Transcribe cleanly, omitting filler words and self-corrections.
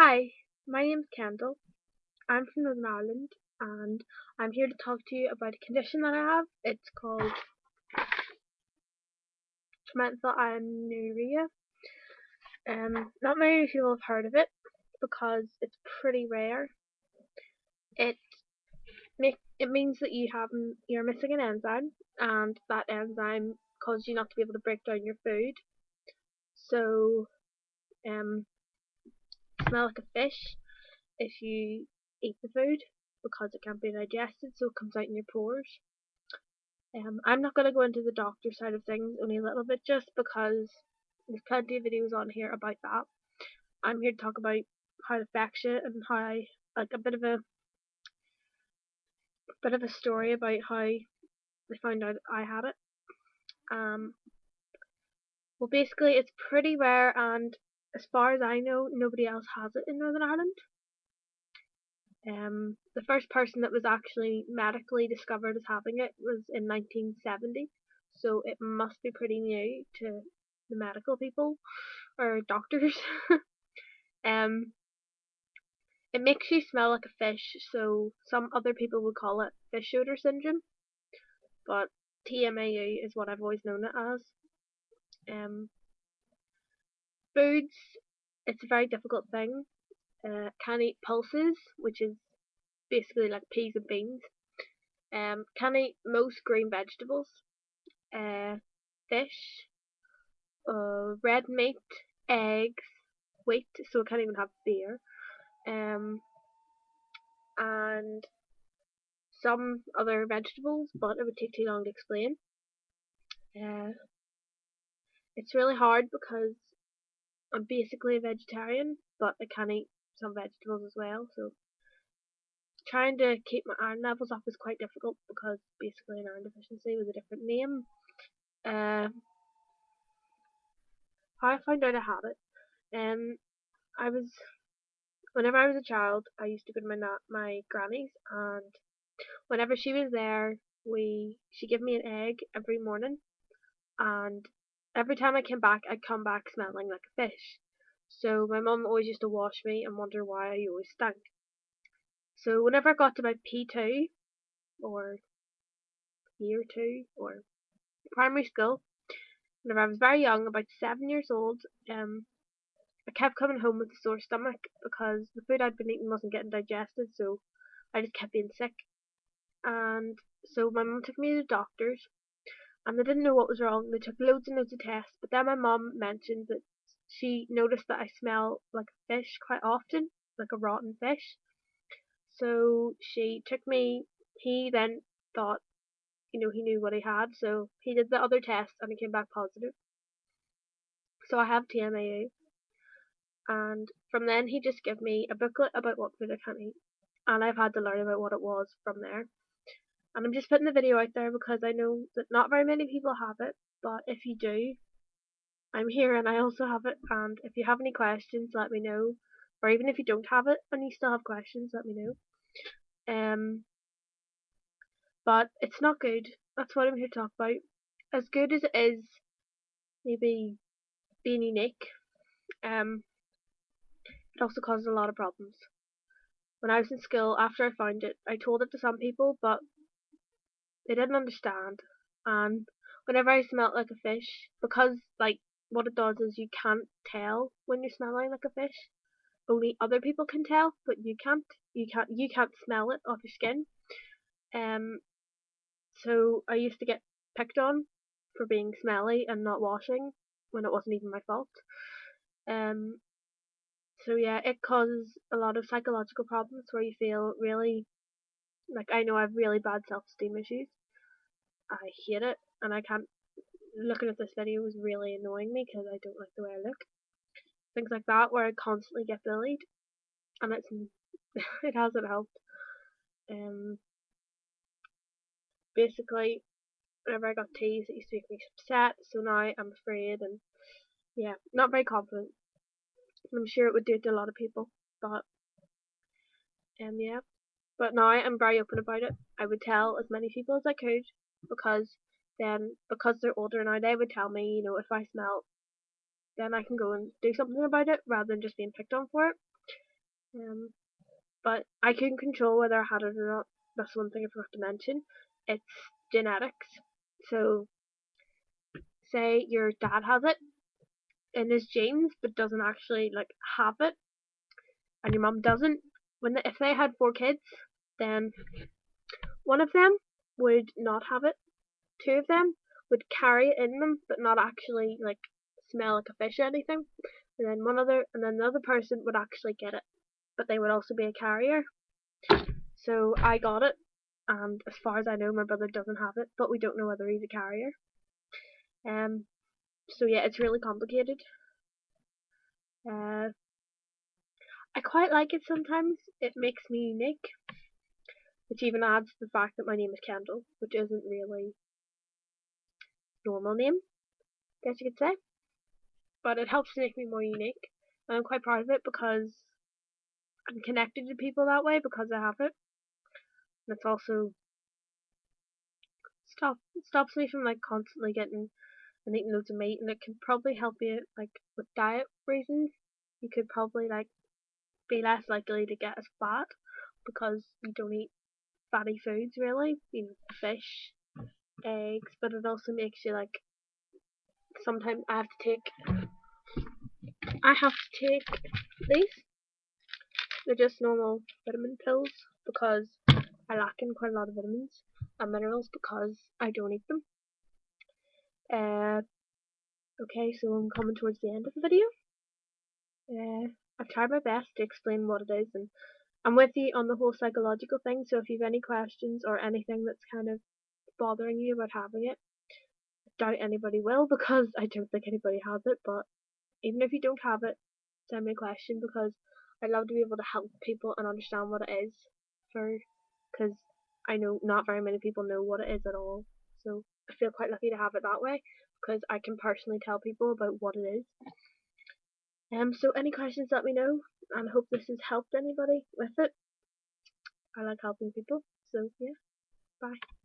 Hi, my name's Kendall. I'm from Northern Ireland and I'm here to talk to you about a condition that I have. It's called mental anuria. Not many people have heard of it because it's pretty rare. It it means that you're missing an enzyme, and that enzyme causes you not to be able to break down your food. So, um, smell like a fish if you eat the food because it can't be digested, so it comes out in your pores. I'm not going to go into the doctor side of things only a little bit just because there's plenty of videos on here about that. I'm here to talk about how it affects you and how, like, a bit of a story about how they found out I had it. Um, well, basically, it's pretty rare, and as far as I know, nobody else has it in Northern Ireland. The first person that was actually medically discovered as having it was in 1970, so it must be pretty new to the medical people or doctors. um, it makes you smell like a fish, so some other people would call it fish odor syndrome, but TMAU is what I've always known it as. Foods, it's a very difficult thing. Can't eat pulses, which is basically like peas and beans. Can't eat most green vegetables. Uh, Fish, red meat, eggs, wheat, so I can't even have beer. And some other vegetables, but it would take too long to explain. Uh, it's really hard because I'm basically a vegetarian, but I can eat some vegetables as well, so trying to keep my iron levels up is quite difficult because basically an iron deficiency with a different name. Uh, how I found out I had it. I was Whenever I was a child, I used to go to my granny's, and whenever she was there, she gave me an egg every morning, and every time I came back, I'd come back smelling like a fish. So my mum always used to wash me and wonder why I always stank. So whenever I got to about P2 or year two or primary school, whenever I was very young, about 7 years old, I kept coming home with a sore stomach because the food I'd been eating wasn't getting digested, so I just kept being sick. And so my mum took me to the doctors, and they didn't know what was wrong. They took loads and loads of tests, but then my mum mentioned that she noticed that I smell like a fish quite often, like a rotten fish. So she took me. He then thought, he knew what he had, so he did the other tests and he came back positive. So I have TMAU, and from then he just gave me a booklet about what food I can't eat, and I've had to learn about what it was from there. And I'm just putting the video out there because I know that not very many people have it, but if you do, I'm here and I also have it, and if you have any questions, let me know. Or even if you don't have it and you still have questions, let me know. Um, but it's not good. That's what I'm here to talk about. As good as it is, maybe being unique, um, it also causes a lot of problems. When I was in school, after I found it, I told it to some people, but they didn't understand. And whenever I smelled like a fish, because like what it does is you can't tell when you're smelling like a fish. Only other people can tell, but you can't. You can't smell it off your skin. Um, so I used to get picked on for being smelly and not washing when it wasn't even my fault. Um, so yeah, it causes a lot of psychological problems where you feel really like I know I have really bad self-esteem issues. I hate it, and I can't. Looking at this video was really annoying me because I don't like the way I look. Things like that where I constantly get bullied, and it hasn't helped. Um, Basically, whenever I got teased, it used to make me upset. So now I'm afraid, and yeah, not very confident. I'm sure it would do it to a lot of people, but yeah. But now I'm very open about it. I would tell as many people as I could because they're older now, they would tell me, if I smell, then I can go and do something about it rather than just being picked on for it. But I can control whether I had it or not. That's one thing I forgot to mention. It's genetics. So say your dad has it in his genes but doesn't actually like have it, and your mum doesn't. If they had 4 kids, then one of them would not have it. 2 of them would carry it in them but not actually like smell like a fish or anything. And then the other person would actually get it, but they would also be a carrier. So I got it, and as far as I know, my brother doesn't have it, but we don't know whether he's a carrier. Um, so yeah, it's really complicated. Uh, I quite like it sometimes. It makes me unique, which even adds to the fact that my name is Kendall, which isn't really a normal name, I guess you could say. But it helps to make me more unique. And I'm quite proud of it because I'm connected to people that way because I have it. And it's also stops me from like constantly getting and eating loads of meat, and it can probably help you like with diet reasons. You could probably like be less likely to get as fat because you don't eat fatty foods really, you know, fish, eggs, but it also makes you like sometimes I have to take these. They're just normal vitamin pills because I lack in quite a lot of vitamins and minerals because I don't eat them. Uh, okay, so I'm coming towards the end of the video. I've tried my best to explain what it is, and I'm with you on the whole psychological thing. So if you have any questions or anything that's kind of bothering you about having it, I doubt anybody will because I don't think anybody has it. But even if you don't have it, send me a question because I'd love to be able to help people and understand what it is, because I know not very many people know what it is at all. So I feel quite lucky to have it that way because I can personally tell people about what it is. So any questions, let me know, and I hope this has helped anybody with it. I like helping people, so yeah, bye.